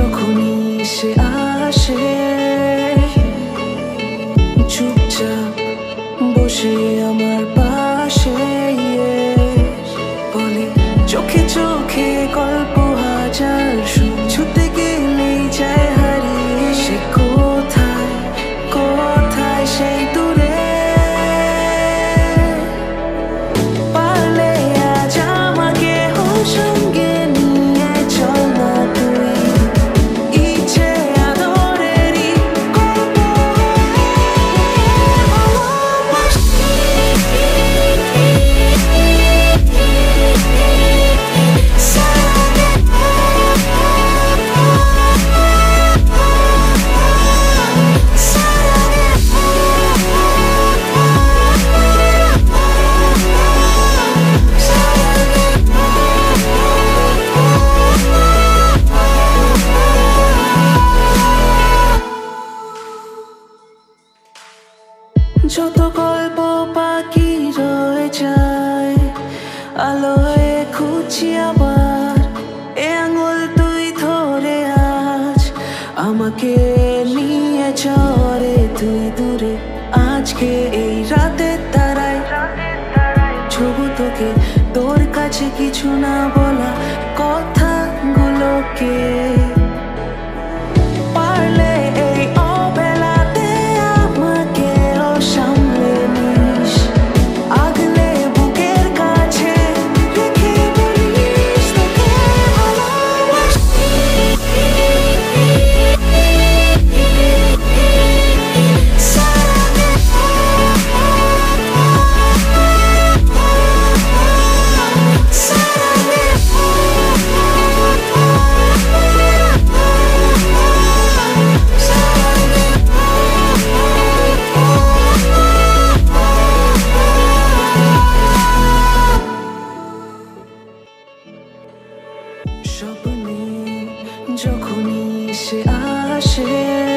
যখনই সে আসে চুপচাপ বসে আমার পাশে বলে চোখে চোখে গল্প হাজার ছুটে গেলেই যায় হারিয়ে সে কোথায় কোথায় সেই দূরে পারলে আজ আমাকে সঙ্গে নিয়ে চল না তুই ইচ্ছে আদরেরই গল্প যত গল্প বাকি রয়ে যায় আলোয় খুঁজি আবার এ আঙুল তুই ধরে আজ আমাকে নিয়ে চরে তুই দূরে আজকে এই রাতের তারায় ছবু তোকে তোর কাছে কিছু না বলা কথাগুলোকে পারলে এই অবেলাতে আমাকে সামলে নিস আগলে বুকের কাছে রেখে বলিস তোকে স্বপ্নে যখনই সে আসে